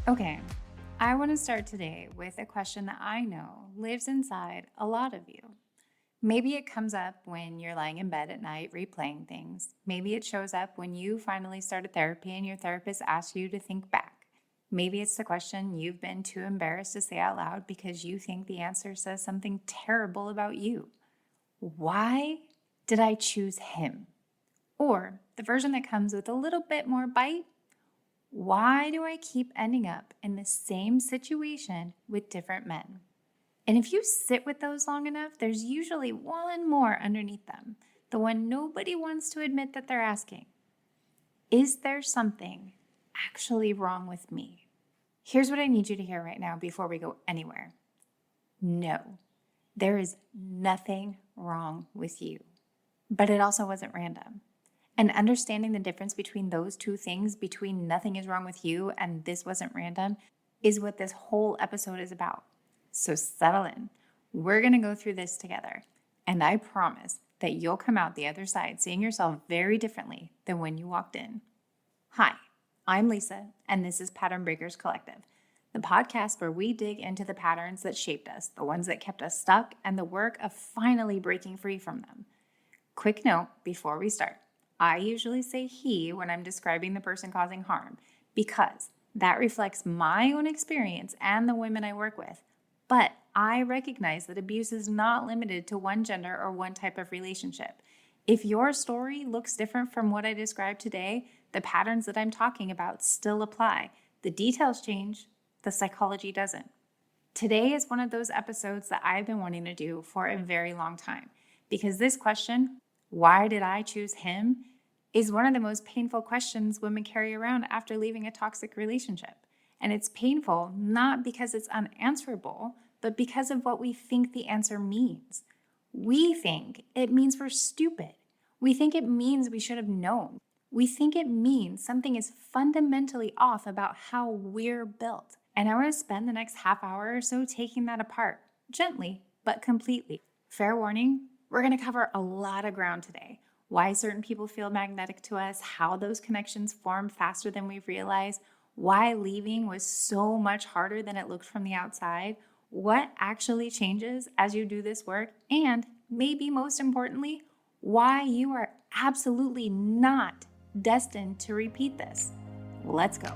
Okay, I want to start today with a question that I know lives inside a lot of you. Maybe it comes up when you're lying in bed at night replaying things. Maybe it shows up when you finally started therapy and your therapist asks you to think back. Maybe it's the question you've been too embarrassed to say out loud because you think the answer says something terrible about you. Why did I choose him? Or the version that comes with a little bit more bite. Why do I keep ending up in the same situation with different men? And if you sit with those long enough, there's usually one more underneath them, the one nobody wants to admit that they're asking. Is there something actually wrong with me? Here's what I need you to hear right now before we go anywhere. No, there is nothing wrong with you. But it also wasn't random. And understanding the difference between those two things, between nothing is wrong with you and this wasn't random, is what this whole episode is about. So settle in. We're going to go through this together. And I promise that you'll come out the other side seeing yourself very differently than when you walked in. Hi, I'm Lisa, and this is Pattern Breakers Collective, the podcast where we dig into the patterns that shaped us, the ones that kept us stuck, and the work of finally breaking free from them. Quick note before we start. I usually say he when I'm describing the person causing harm because that reflects my own experience and the women I work with. But I recognize that abuse is not limited to one gender or one type of relationship. If your story looks different from what I described today, the patterns that I'm talking about still apply. The details change, the psychology doesn't. Today is one of those episodes that I've been wanting to do for a very long time because this question, why did I choose him, is one of the most painful questions women carry around after leaving a toxic relationship. And it's painful not because it's unanswerable, but because of what we think the answer means. We think it means we're stupid. We think it means we should have known. We think it means something is fundamentally off about how we're built. And I want to spend the next half hour or so taking that apart, gently, but completely. Fair warning, we're going to cover a lot of ground today. Why certain people feel magnetic to us, how those connections form faster than we realize, why leaving was so much harder than it looked from the outside, what actually changes as you do this work, and maybe most importantly, why you are absolutely not destined to repeat this. Let's go.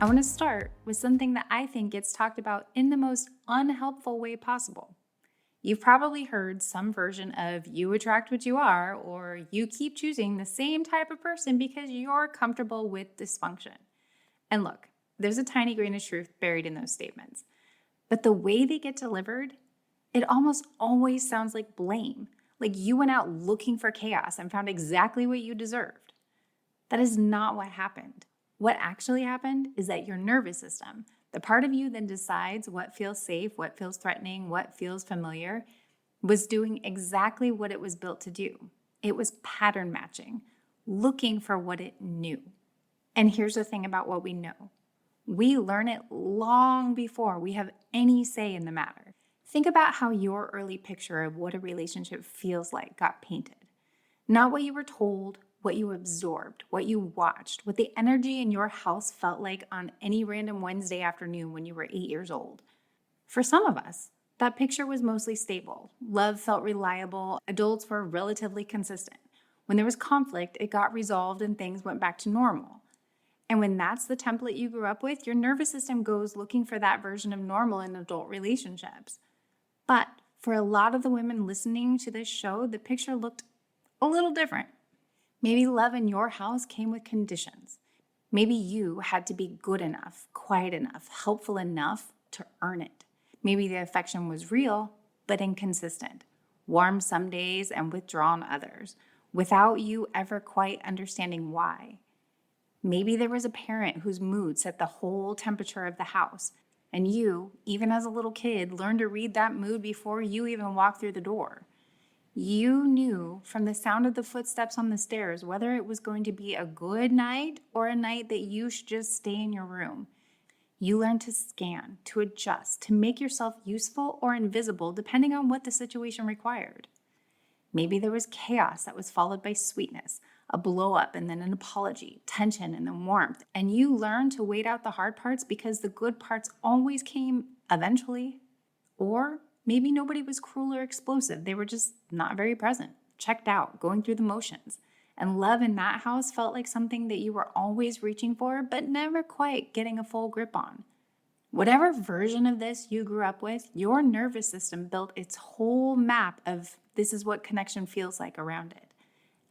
I want to start with something that I think gets talked about in the most unhelpful way possible. You've probably heard some version of you attract what you are, or you keep choosing the same type of person because you're comfortable with dysfunction. And look, there's a tiny grain of truth buried in those statements. But the way they get delivered, it almost always sounds like blame, like you went out looking for chaos and found exactly what you deserved. That is not what happened. What actually happened is that your nervous system, the part of you that decides what feels safe, what feels threatening, what feels familiar, was doing exactly what it was built to do. It was pattern matching, looking for what it knew. And here's the thing about what we know. We learn it long before we have any say in the matter. Think about how your early picture of what a relationship feels like got painted. Not what you were told, what you absorbed, what you watched, what the energy in your house felt like on any random Wednesday afternoon when you were 8 years old. For some of us, that picture was mostly stable. Love felt reliable. Adults were relatively consistent. When there was conflict, it got resolved and things went back to normal. And when that's the template you grew up with, your nervous system goes looking for that version of normal in adult relationships. But for a lot of the women listening to this show, the picture looked a little different. Maybe love in your house came with conditions. Maybe you had to be good enough, quiet enough, helpful enough to earn it. Maybe the affection was real, but inconsistent, warm some days and withdrawn others, without you ever quite understanding why. Maybe there was a parent whose mood set the whole temperature of the house, and you, even as a little kid, learned to read that mood before you even walked through the door. You knew from the sound of the footsteps on the stairs whether it was going to be a good night or a night that you should just stay in your room. You learn to scan, to adjust, to make yourself useful or invisible depending on what the situation required. Maybe there was chaos that was followed by sweetness, a blow up and then an apology, tension and then warmth. And you learn to wait out the hard parts because the good parts always came eventually. Or maybe nobody was cruel or explosive. They were just not very present, checked out, going through the motions. And love in that house felt like something that you were always reaching for, but never quite getting a full grip on. Whatever version of this you grew up with, your nervous system built its whole map of this is what connection feels like around it.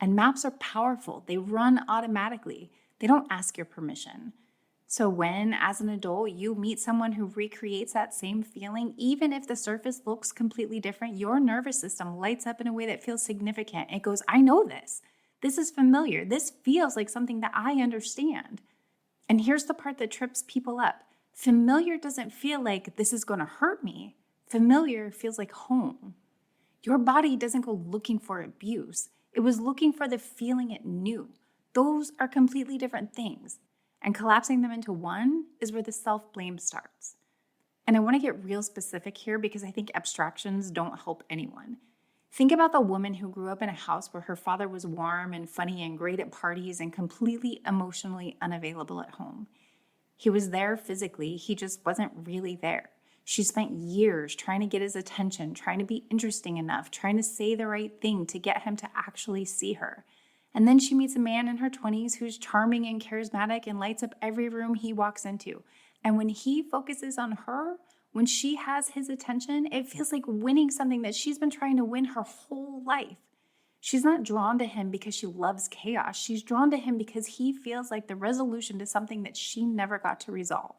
And maps are powerful. They run automatically. They don't ask your permission. So when, as an adult, you meet someone who recreates that same feeling, even if the surface looks completely different, your nervous system lights up in a way that feels significant. It goes, I know this. This is familiar. This feels like something that I understand. And here's the part that trips people up. Familiar doesn't feel like this is going to hurt me. Familiar feels like home. Your body doesn't go looking for abuse. It was looking for the feeling it knew. Those are completely different things. And collapsing them into one is where the self-blame starts. And I want to get real specific here because I think abstractions don't help anyone. Think about the woman who grew up in a house where her father was warm and funny and great at parties and completely emotionally unavailable at home. He was there physically, he just wasn't really there. She spent years trying to get his attention, trying to be interesting enough, trying to say the right thing to get him to actually see her. And then she meets a man in her 20s who's charming and charismatic and lights up every room he walks into. And when he focuses on her, when she has his attention, it feels like winning something that she's been trying to win her whole life. She's not drawn to him because she loves chaos. She's drawn to him because he feels like the resolution to something that she never got to resolve.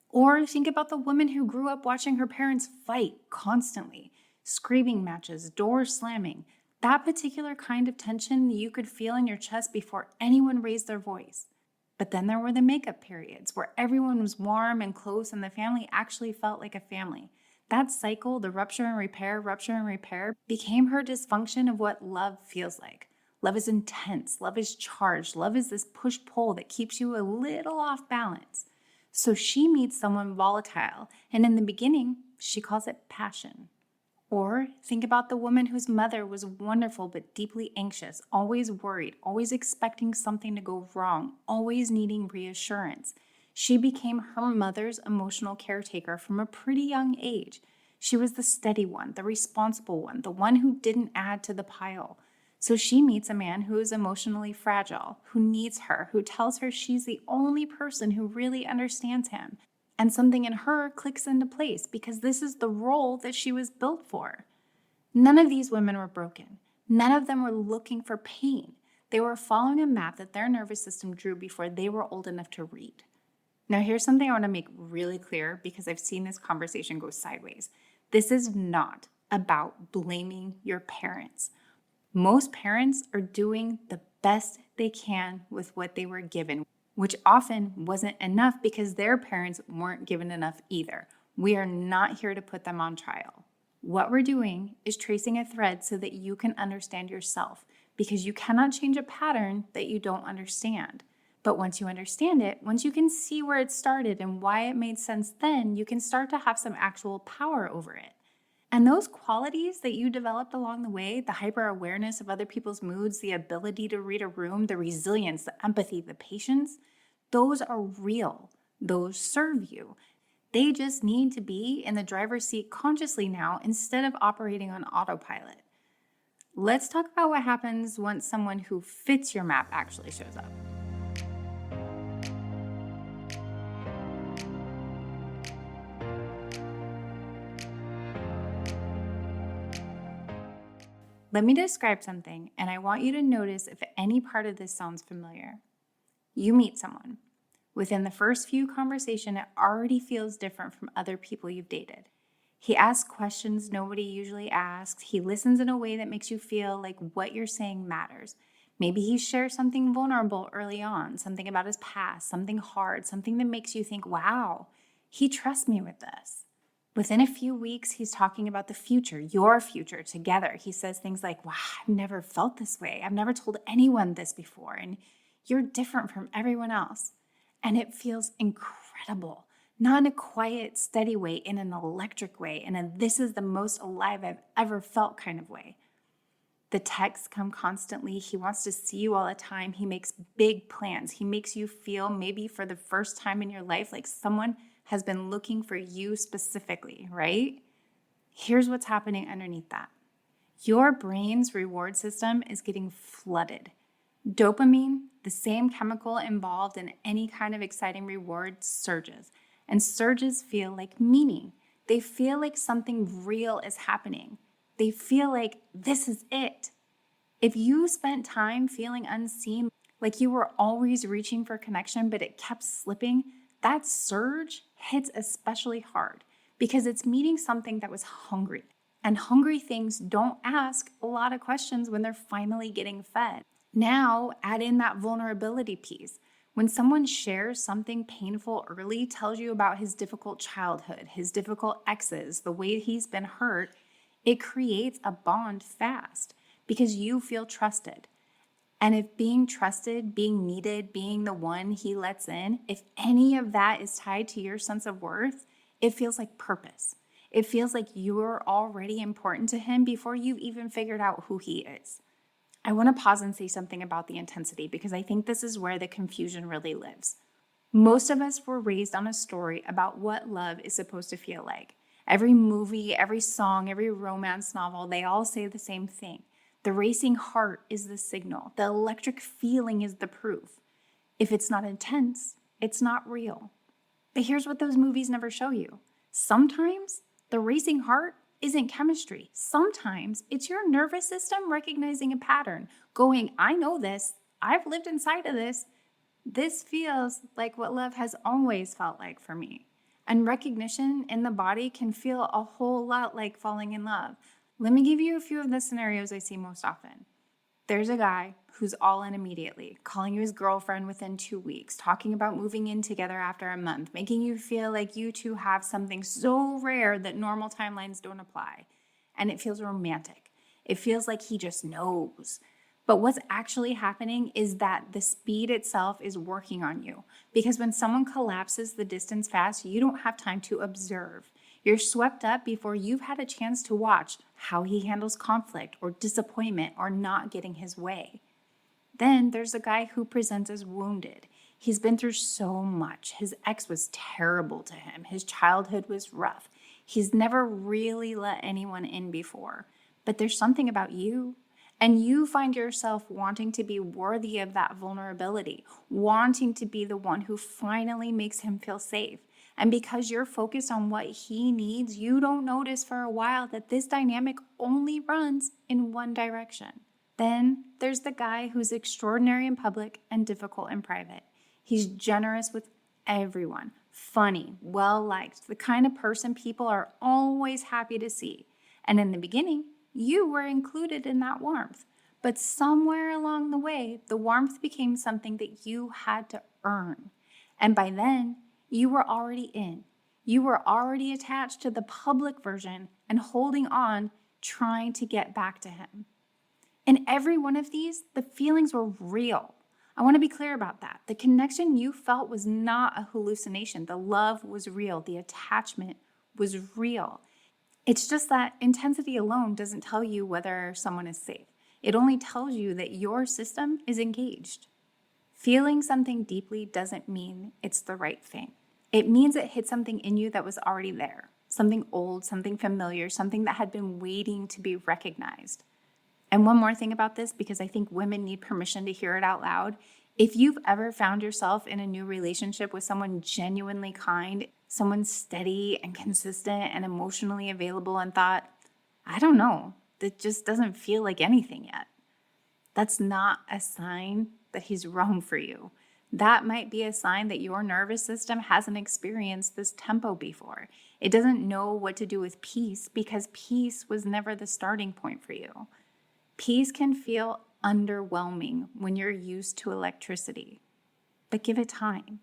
Or think about the woman who grew up watching her parents fight constantly, screaming matches, doors slamming. That particular kind of tension you could feel in your chest before anyone raised their voice. But then there were the makeup periods where everyone was warm and close and the family actually felt like a family. That cycle, the rupture and repair, became her dysfunction of what love feels like. Love is intense. Love is charged. Love is this push-pull that keeps you a little off balance. So she meets someone volatile, and in the beginning, she calls it passion. Or think about the woman whose mother was wonderful but deeply anxious, always worried, always expecting something to go wrong, always needing reassurance. She became her mother's emotional caretaker from a pretty young age. She was the steady one, the responsible one, the one who didn't add to the pile. So she meets a man who is emotionally fragile, who needs her, who tells her she's the only person who really understands him. And something in her clicks into place because this is the role that she was built for. None of these women were broken. None of them were looking for pain. They were following a map that their nervous system drew before they were old enough to read. Now, here's something I want to make really clear because I've seen this conversation go sideways. This is not about blaming your parents. Most parents are doing the best they can with what they were given, which often wasn't enough because their parents weren't given enough either. We are not here to put them on trial. What we're doing is tracing a thread so that you can understand yourself, because you cannot change a pattern that you don't understand. But once you understand it, once you can see where it started and why it made sense then, you can start to have some actual power over it. And those qualities that you developed along the way, the hyper-awareness of other people's moods, the ability to read a room, the resilience, the empathy, the patience, those are real. Those serve you. They just need to be in the driver's seat consciously now instead of operating on autopilot. Let's talk about what happens once someone who fits your map actually shows up. Let me describe something, and I want you to notice if any part of this sounds familiar. You meet someone. Within the first few conversations, it already feels different from other people you've dated. He asks questions nobody usually asks. He listens in a way that makes you feel like what you're saying matters. Maybe he shares something vulnerable early on, something about his past, something hard, something that makes you think, wow, he trusts me with this. Within a few weeks, he's talking about the future, your future together. He says things like, wow, I've never felt this way. I've never told anyone this before. And you're different from everyone else. And it feels incredible. not in a quiet, steady way, in an electric way, in a this is the most alive I've ever felt kind of way. The texts come constantly. He wants to see you all the time. He makes big plans. He makes you feel, maybe for the first time in your life, like someone has been looking for you specifically, right? Here's what's happening underneath that. Your brain's reward system is getting flooded. Dopamine, the same chemical involved in any kind of exciting reward, surges. And surges feel like meaning. They feel like something real is happening. They feel like this is it. If you spent time feeling unseen, like you were always reaching for connection, but it kept slipping, that surge hits especially hard because it's meeting something that was hungry. And hungry things don't ask a lot of questions when they're finally getting fed. Now, add in that vulnerability piece. When someone shares something painful early, tells you about his difficult childhood, his difficult exes, the way he's been hurt, it creates a bond fast because you feel trusted. And if being trusted, being needed, being the one he lets in, if any of that is tied to your sense of worth, it feels like purpose. It feels like you're already important to him before you've even figured out who he is. I want to pause and say something about the intensity because I think this is where the confusion really lives. Most of us were raised on a story about what love is supposed to feel like. Every movie, every song, every romance novel, they all say the same thing. The racing heart is the signal. The electric feeling is the proof. If it's not intense, it's not real. But here's what those movies never show you. Sometimes the racing heart isn't chemistry. Sometimes it's your nervous system recognizing a pattern, going, I know this. I've lived inside of this. This feels like what love has always felt like for me. And recognition in the body can feel a whole lot like falling in love. Let me give you a few of the scenarios I see most often. There's a guy who's all in immediately, calling you his girlfriend within 2 weeks, talking about moving in together after a month, making you feel like you two have something so rare that normal timelines don't apply. And it feels romantic. It feels like he just knows. But what's actually happening is that the speed itself is working on you. Because when someone collapses the distance fast, you don't have time to observe. You're swept up before you've had a chance to watch how he handles conflict or disappointment or not getting his way. Then there's a guy who presents as wounded. He's been through so much. His ex was terrible to him. His childhood was rough. He's never really let anyone in before. But there's something about you. And you find yourself wanting to be worthy of that vulnerability, wanting to be the one who finally makes him feel safe. And because you're focused on what he needs, you don't notice for a while that this dynamic only runs in one direction. Then there's the guy who's extraordinary in public and difficult in private. He's generous with everyone, funny, well-liked, the kind of person people are always happy to see. And in the beginning, you were included in that warmth. But somewhere along the way, the warmth became something that you had to earn. And by then, you were already in. You were already attached to the public version and holding on, trying to get back to him. In every one of these, the feelings were real. I want to be clear about that. The connection you felt was not a hallucination. The love was real. The attachment was real. It's just that intensity alone doesn't tell you whether someone is safe. It only tells you that your system is engaged. Feeling something deeply doesn't mean it's the right thing. It means it hit something in you that was already there. Something old, something familiar, something that had been waiting to be recognized. And one more thing about this, because I think women need permission to hear it out loud. If you've ever found yourself in a new relationship with someone genuinely kind, someone steady and consistent and emotionally available and thought, I don't know, that just doesn't feel like anything yet. That's not a sign that he's wrong for you. That might be a sign that your nervous system hasn't experienced this tempo before. It doesn't know what to do with peace because peace was never the starting point for you. Peace can feel underwhelming when you're used to electricity, but give it time.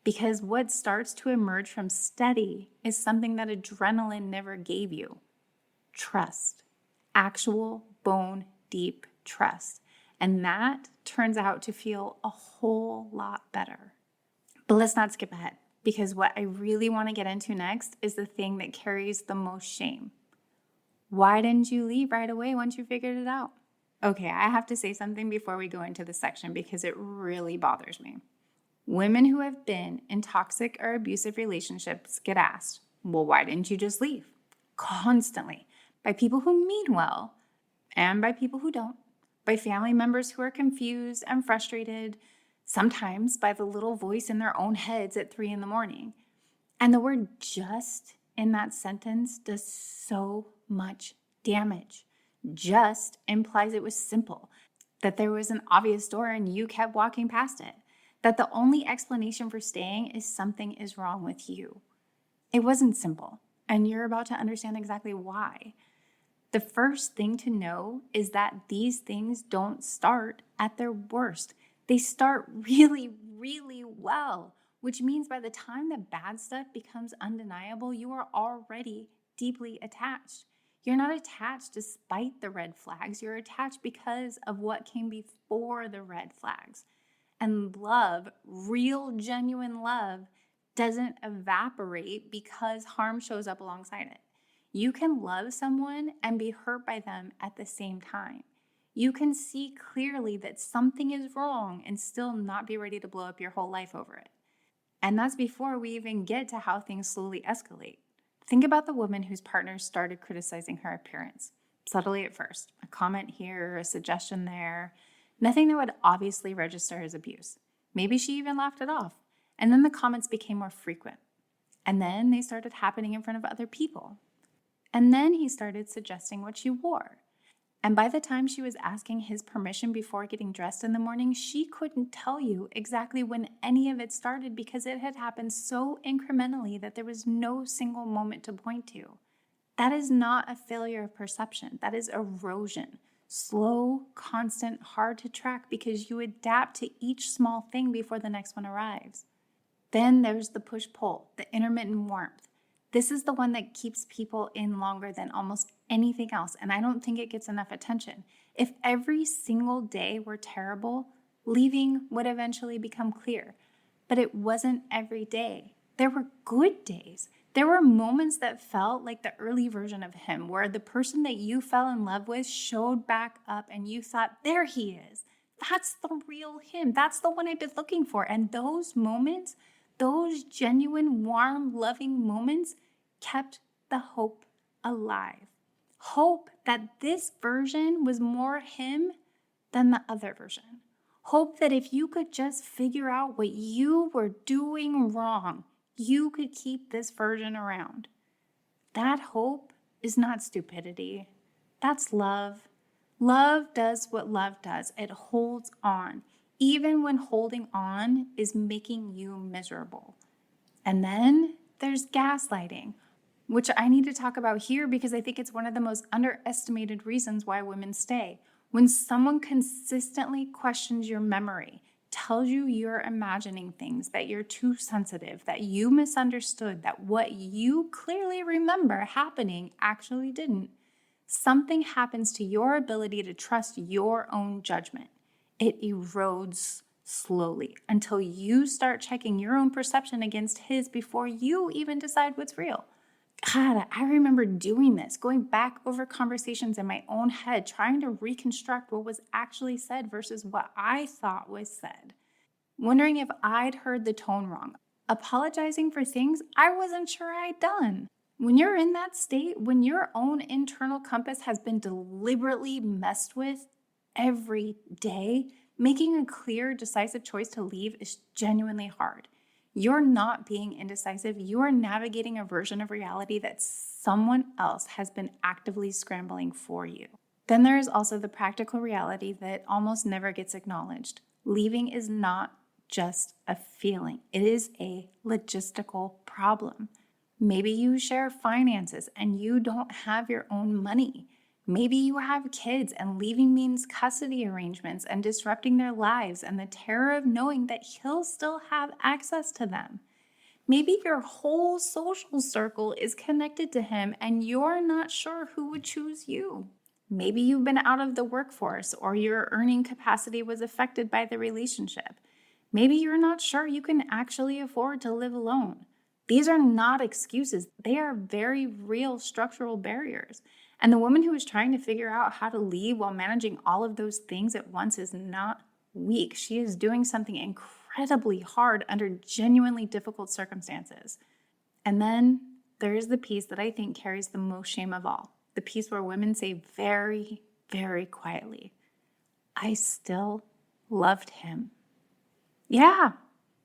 Because what starts to emerge from steady is something that adrenaline never gave you. Trust. Actual bone deep trust. And that turns out to feel a whole lot better. But let's not skip ahead. because what I really want to get into next is the thing that carries the most shame. Why didn't you leave right away once you figured it out? Okay, I have to say something before we go into this section because it really bothers me. Women who have been in toxic or abusive relationships get asked, well, why didn't you just leave? Constantly, by people who mean well and by people who don't, by family members who are confused and frustrated, sometimes by the little voice in their own heads at 3 a.m. And the word just in that sentence does so much damage. Just implies it was simple, that there was an obvious door and you kept walking past it, that the only explanation for staying is something is wrong with you. It wasn't simple, and you're about to understand exactly why. The first thing to know is that these things don't start at their worst. They start really, really well, which means by the time the bad stuff becomes undeniable, you are already deeply attached. You're not attached despite the red flags. You're attached because of what came before the red flags. And love, real, genuine love, doesn't evaporate because harm shows up alongside it. You can love someone and be hurt by them at the same time. You can see clearly that something is wrong and still not be ready to blow up your whole life over it. And that's before we even get to how things slowly escalate. Think about the woman whose partner started criticizing her appearance, subtly at first, a comment here, a suggestion there, nothing that would obviously register as abuse. Maybe she even laughed it off. And then the comments became more frequent. And then they started happening in front of other people. And then he started suggesting what she wore. And by the time she was asking his permission before getting dressed in the morning, she couldn't tell you exactly when any of it started because it had happened so incrementally that there was no single moment to point to. That is not a failure of perception. That is erosion. Slow, constant, hard to track because you adapt to each small thing before the next one arrives. Then there's the push-pull, the intermittent warmth. This is the one that keeps people in longer than almost anything else, and I don't think it gets enough attention. If every single day were terrible, leaving would eventually become clear. But it wasn't every day. There were good days. There were moments that felt like the early version of him, where the person that you fell in love with showed back up and you thought, there he is. That's the real him. That's the one I've been looking for. And those moments, those genuine, warm, loving moments kept the hope alive. Hope that this version was more him than the other version. Hope that if you could just figure out what you were doing wrong, you could keep this version around. That hope is not stupidity. That's love. Love does what love does. It holds on, even when holding on is making you miserable. And then there's gaslighting, which I need to talk about here because I think it's one of the most underestimated reasons why women stay. When someone consistently questions your memory, tells you you're imagining things, that you're too sensitive, that you misunderstood, that what you clearly remember happening actually didn't, something happens to your ability to trust your own judgment. It erodes slowly until you start checking your own perception against his before you even decide what's real. God, I remember doing this, going back over conversations in my own head, trying to reconstruct what was actually said versus what I thought was said. Wondering if I'd heard the tone wrong, apologizing for things I wasn't sure I'd done. When you're in that state, when your own internal compass has been deliberately messed with every day, making a clear, decisive choice to leave is genuinely hard. You're not being indecisive. You are navigating a version of reality that someone else has been actively scrambling for you. Then there is also the practical reality that almost never gets acknowledged. Leaving is not just a feeling. It is a logistical problem. Maybe you share finances and you don't have your own money. Maybe you have kids and leaving means custody arrangements and disrupting their lives and the terror of knowing that he'll still have access to them. Maybe your whole social circle is connected to him and you're not sure who would choose you. Maybe you've been out of the workforce or your earning capacity was affected by the relationship. Maybe you're not sure you can actually afford to live alone. These are not excuses. They are very real structural barriers. And the woman who is trying to figure out how to leave while managing all of those things at once is not weak. She is doing something incredibly hard under genuinely difficult circumstances. And then there is the piece that I think carries the most shame of all, the piece where women say very, very quietly, I still loved him. Yeah,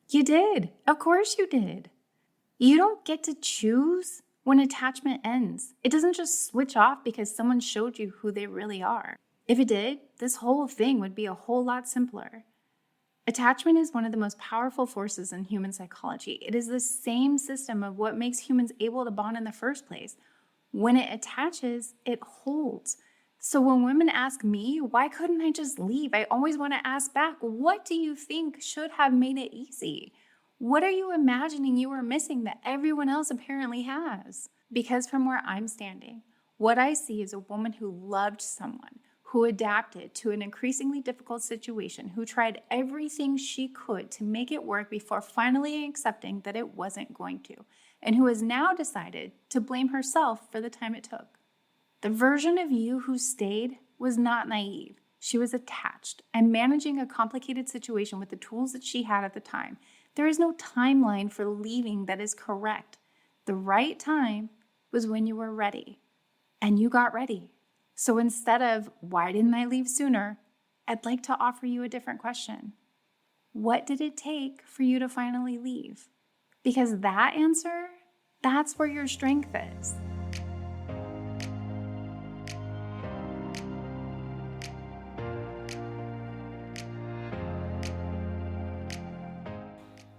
you did. Of course you did. You don't get to choose when attachment ends. It doesn't just switch off because someone showed you who they really are. If it did, this whole thing would be a whole lot simpler. Attachment is one of the most powerful forces in human psychology. It is the same system of what makes humans able to bond in the first place. When it attaches, it holds. So when women ask me, why couldn't I just leave? I always want to ask back, what do you think should have made it easy? What are you imagining you were missing that everyone else apparently has? Because from where I'm standing, what I see is a woman who loved someone, who adapted to an increasingly difficult situation, who tried everything she could to make it work before finally accepting that it wasn't going to, and who has now decided to blame herself for the time it took. The version of you who stayed was not naive. She was attached and managing a complicated situation with the tools that she had at the time. There is no timeline for leaving that is correct. The right time was when you were ready, and you got ready. So instead of, why didn't I leave sooner? I'd like to offer you a different question. What did it take for you to finally leave? Because that answer, that's where your strength is.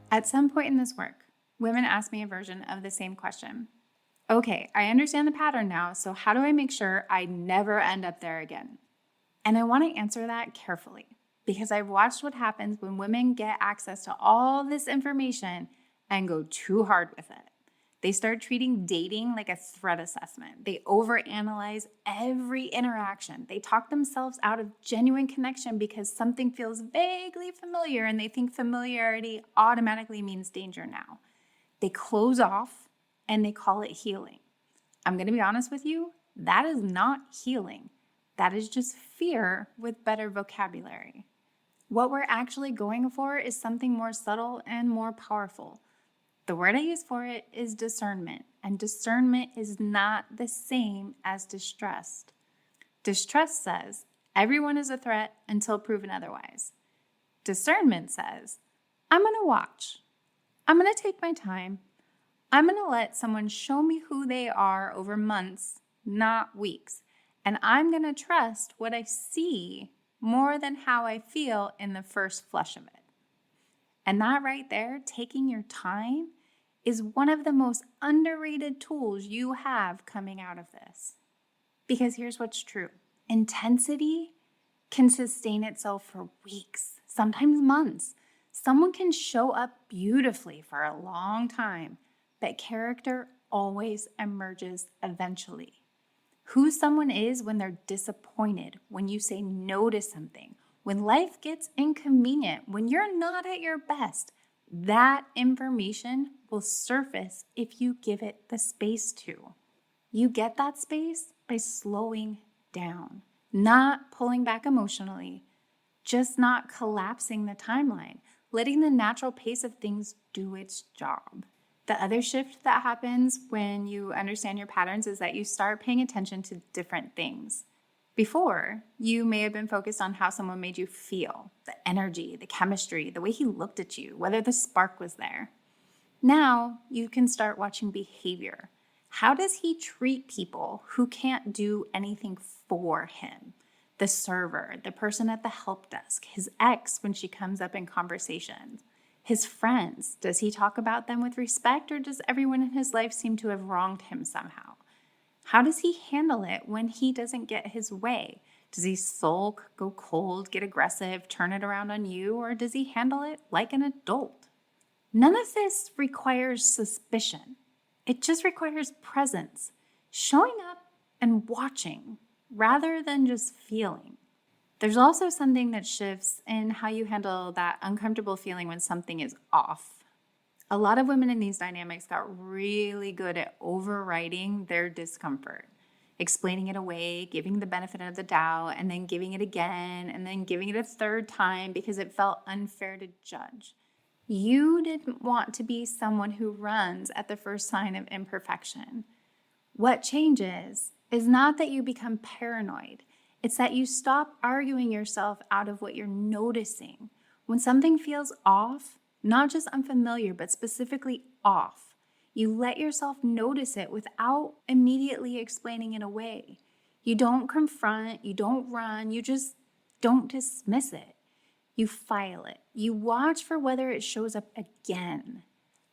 At some point in this work, women ask me a version of the same question. Okay, I understand the pattern now, so how do I make sure I never end up there again? And I want to answer that carefully because I've watched what happens when women get access to all this information and go too hard with it. They start treating dating like a threat assessment. They overanalyze every interaction. They talk themselves out of genuine connection because something feels vaguely familiar and they think familiarity automatically means danger now. They close off and they call it healing. I'm going to be honest with you, that is not healing. That is just fear with better vocabulary. What we're actually going for is something more subtle and more powerful. The word I use for it is discernment, and discernment is not the same as distrust. Distrust says, everyone is a threat until proven otherwise. Discernment says, I'm going to watch. I'm going to take my time. I'm going to let someone show me who they are over months, not weeks. And I'm going to trust what I see more than how I feel in the first flush of it. And that right there, taking your time, is one of the most underrated tools you have coming out of this. Because here's what's true. Intensity can sustain itself for weeks, sometimes months. Someone can show up beautifully for a long time, but character always emerges eventually. Who someone is when they're disappointed, when you say no to something, when life gets inconvenient, when you're not at your best, that information will surface if you give it the space to. You get that space by slowing down, not pulling back emotionally, just not collapsing the timeline, letting the natural pace of things do its job. The other shift that happens when you understand your patterns is that you start paying attention to different things. Before, you may have been focused on how someone made you feel, the energy, the chemistry, the way he looked at you, whether the spark was there. Now, you can start watching behavior. How does he treat people who can't do anything for him? The server, the person at the help desk, his ex when she comes up in conversations, his friends. Does he talk about them with respect, or does everyone in his life seem to have wronged him somehow? How does he handle it when he doesn't get his way? Does he sulk, go cold, get aggressive, turn it around on you, or does he handle it like an adult? None of this requires suspicion. It just requires presence, showing up and watching rather than just feeling. There's also something that shifts in how you handle that uncomfortable feeling when something is off. A lot of women in these dynamics got really good at overriding their discomfort, explaining it away, giving the benefit of the doubt, and then giving it again, and then giving it a third time because it felt unfair to judge. You didn't want to be someone who runs at the first sign of imperfection. What changes is not that you become paranoid. It's that you stop arguing yourself out of what you're noticing. When something feels off, not just unfamiliar, but specifically off, you let yourself notice it without immediately explaining it away. You don't confront, you don't run, you just don't dismiss it. You file it. You watch for whether it shows up again.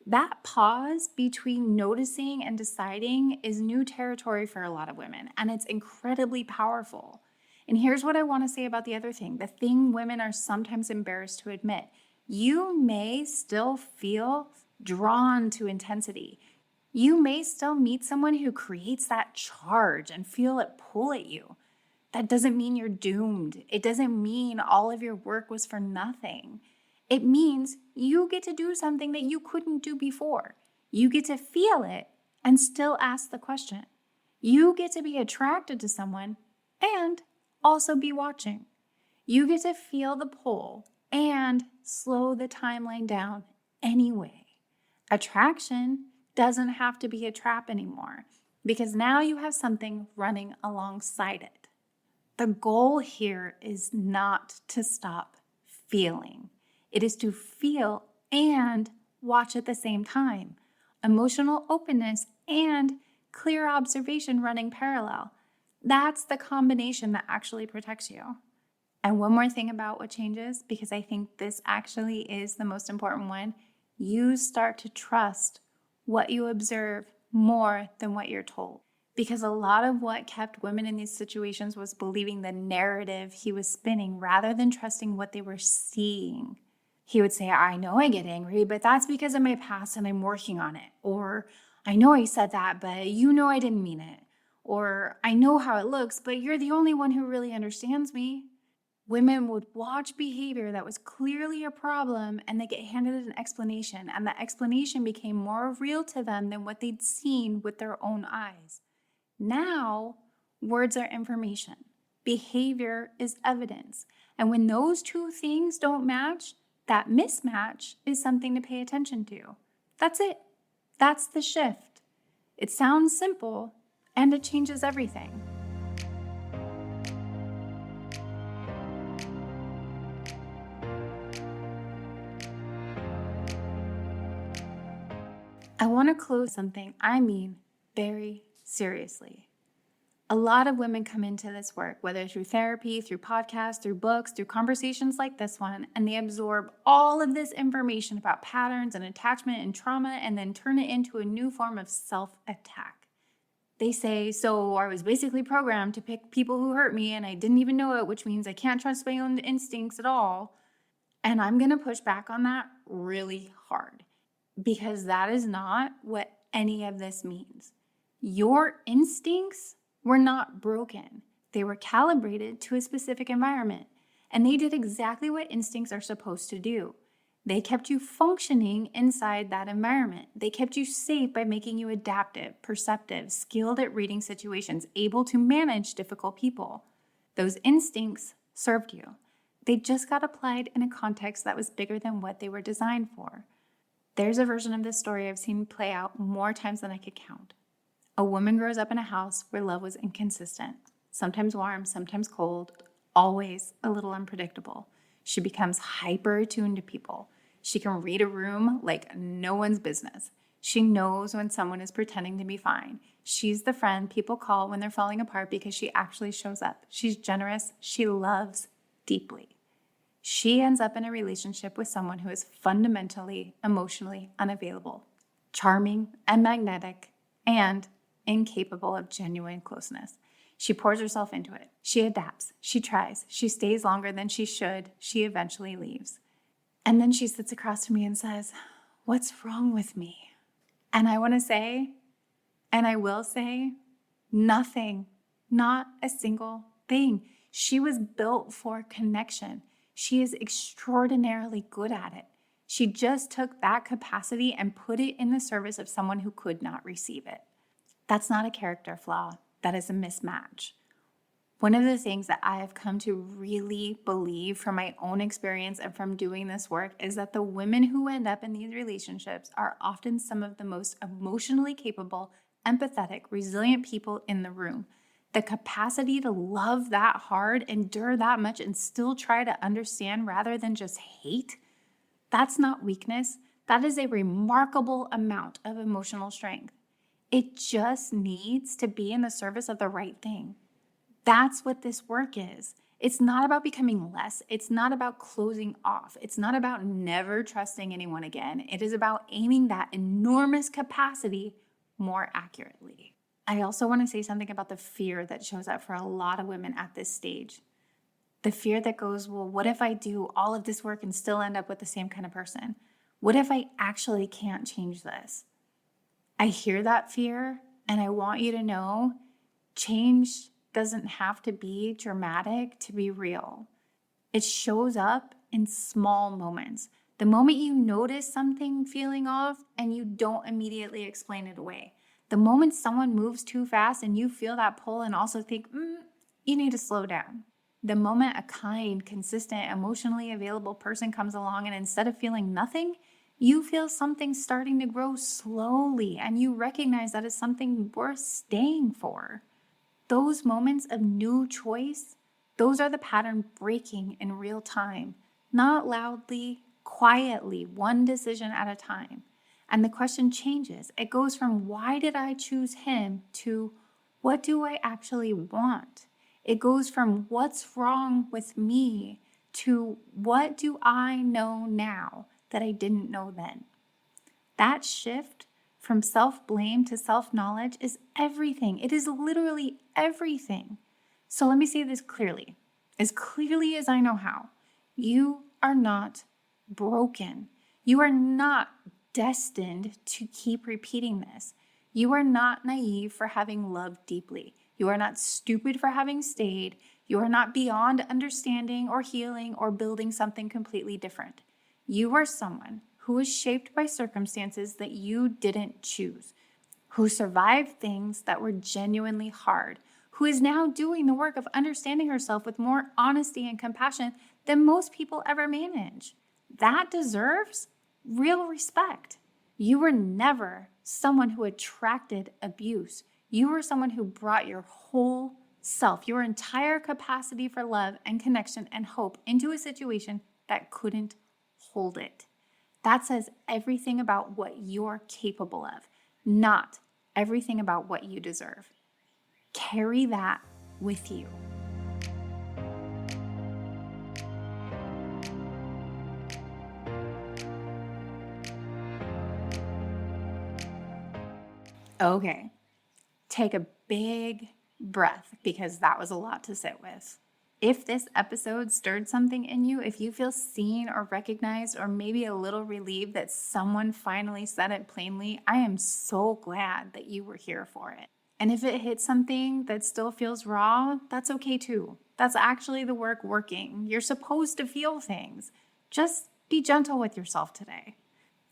That pause between noticing and deciding is new territory for a lot of women, and it's incredibly powerful. And here's what I want to say about the other thing, the thing women are sometimes embarrassed to admit. You may still feel drawn to intensity. You may still meet someone who creates that charge and feel it pull at you. That doesn't mean you're doomed. It doesn't mean all of your work was for nothing. It means you get to do something that you couldn't do before. You get to feel it and still ask the question. You get to be attracted to someone and also be watching. You get to feel the pull and slow the timeline down anyway. Attraction doesn't have to be a trap anymore because now you have something running alongside it. The goal here is not to stop feeling. It is to feel and watch at the same time. Emotional openness and clear observation running parallel. That's the combination that actually protects you. And one more thing about what changes, because I think this actually is the most important one, you start to trust what you observe more than what you're told. Because a lot of what kept women in these situations was believing the narrative he was spinning rather than trusting what they were seeing. He would say, I know I get angry, but that's because of my past and I'm working on it. Or I know I said that, but you know I didn't mean it. Or I know how it looks, but you're the only one who really understands me. Women would watch behavior that was clearly a problem and they get handed an explanation, and the explanation became more real to them than what they'd seen with their own eyes. Now, words are information. Behavior is evidence. And when those two things don't match, that mismatch is something to pay attention to. That's it. That's the shift. It sounds simple, and it changes everything. I want to close something I mean very seriously. A lot of women come into this work, whether through therapy, through podcasts, through books, through conversations like this one, and they absorb all of this information about patterns and attachment and trauma and then turn it into a new form of self-attack. They say, so I was basically programmed to pick people who hurt me and I didn't even know it, which means I can't trust my own instincts at all. And I'm going to push back on that really hard because that is not what any of this means. Your instincts were not broken. They were calibrated to a specific environment, and they did exactly what instincts are supposed to do. They kept you functioning inside that environment. They kept you safe by making you adaptive, perceptive, skilled at reading situations, able to manage difficult people. Those instincts served you. They just got applied in a context that was bigger than what they were designed for. There's a version of this story I've seen play out more times than I could count. A woman grows up in a house where love was inconsistent, sometimes warm, sometimes cold, always a little unpredictable. She becomes hyper attuned to people. She can read a room like no one's business. She knows when someone is pretending to be fine. She's the friend people call when they're falling apart because she actually shows up. She's generous. She loves deeply. She ends up in a relationship with someone who is fundamentally, emotionally unavailable, charming and magnetic, and incapable of genuine closeness. She pours herself into it. She adapts. She tries. She stays longer than she should. She eventually leaves. And then she sits across from me and says, "What's wrong with me?" And I want to say, and I will say, nothing, not a single thing. She was built for connection. She is extraordinarily good at it. She just took that capacity and put it in the service of someone who could not receive it. That's not a character flaw. That is a mismatch. One of the things that I have come to really believe from my own experience and from doing this work is that the women who end up in these relationships are often some of the most emotionally capable, empathetic, resilient people in the room. The capacity to love that hard, endure that much, and still try to understand rather than just hate, that's not weakness. That is a remarkable amount of emotional strength. It just needs to be in the service of the right thing. That's what this work is. It's not about becoming less. It's not about closing off. It's not about never trusting anyone again. It is about aiming that enormous capacity more accurately. I also want to say something about the fear that shows up for a lot of women at this stage. The fear that goes, well, what if I do all of this work and still end up with the same kind of person? What if I actually can't change this? I hear that fear, and I want you to know change doesn't have to be dramatic to be real. It shows up in small moments. The moment you notice something feeling off and you don't immediately explain it away. The moment someone moves too fast and you feel that pull and also think, you need to slow down. The moment a kind, consistent, emotionally available person comes along and instead of feeling nothing, you feel something starting to grow slowly and you recognize that it's something worth staying for. Those moments of new choice, those are the pattern breaking in real time, not loudly, quietly, one decision at a time. And the question changes. It goes from why did I choose him to what do I actually want? It goes from what's wrong with me to what do I know now that I didn't know then? That shift from self-blame to self-knowledge is everything. It is literally everything. So let me say this clearly as I know how. You are not broken. You are not destined to keep repeating this. You are not naive for having loved deeply. You are not stupid for having stayed. You are not beyond understanding or healing or building something completely different. You are someone who was shaped by circumstances that you didn't choose, who survived things that were genuinely hard, who is now doing the work of understanding herself with more honesty and compassion than most people ever manage. That deserves real respect. You were never someone who attracted abuse. You were someone who brought your whole self, your entire capacity for love and connection and hope into a situation that couldn't hold it. That says everything about what you're capable of, not everything about what you deserve. Carry that with you. Okay, take a big breath because that was a lot to sit with. If this episode stirred something in you, if you feel seen or recognized or maybe a little relieved that someone finally said it plainly, I am so glad that you were here for it. And if it hits something that still feels raw, that's okay too. That's actually the work working. You're supposed to feel things. Just be gentle with yourself today.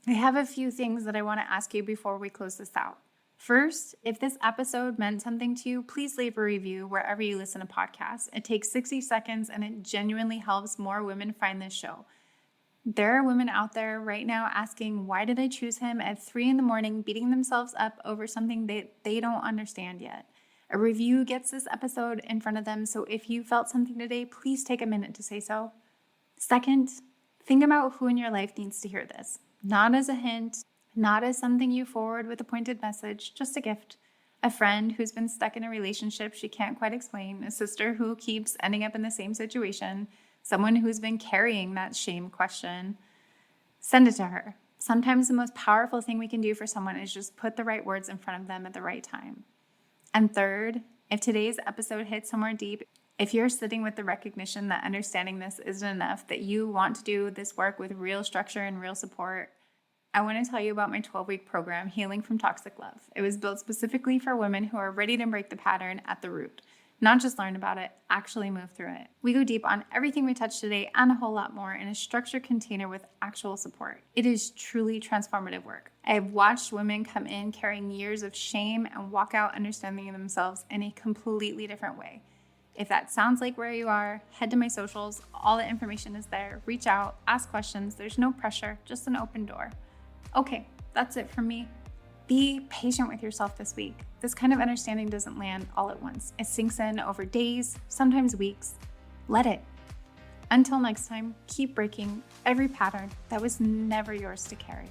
I have a few things that I want to ask you before we close this out. First, if this episode meant something to you, please leave a review wherever you listen to podcasts. It takes 60 seconds and it genuinely helps more women find this show. There are women out there right now asking, why did I choose him at 3 a.m, beating themselves up over something they don't understand yet. A review gets this episode in front of them, so if you felt something today, please take a minute to say so. Second, think about who in your life needs to hear this. Not as a hint, not as something you forward with a pointed message, just a gift. A friend who's been stuck in a relationship she can't quite explain, a sister who keeps ending up in the same situation, someone who's been carrying that shame question. Send it to her. Sometimes the most powerful thing we can do for someone is just put the right words in front of them at the right time. And third, if today's episode hit somewhere deep, if you're sitting with the recognition that understanding this isn't enough, that you want to do this work with real structure and real support, I want to tell you about my 12-week program, Healing from Toxic Love. It was built specifically for women who are ready to break the pattern at the root. Not just learn about it, actually move through it. We go deep on everything we touched today and a whole lot more in a structured container with actual support. It is truly transformative work. I have watched women come in carrying years of shame and walk out understanding themselves in a completely different way. If that sounds like where you are, head to my socials. All the information is there. Reach out, ask questions. There's no pressure, just an open door. Okay, that's it from me. Be patient with yourself this week. This kind of understanding doesn't land all at once. It sinks in over days, sometimes weeks. Let it. Until next time, keep breaking every pattern that was never yours to carry.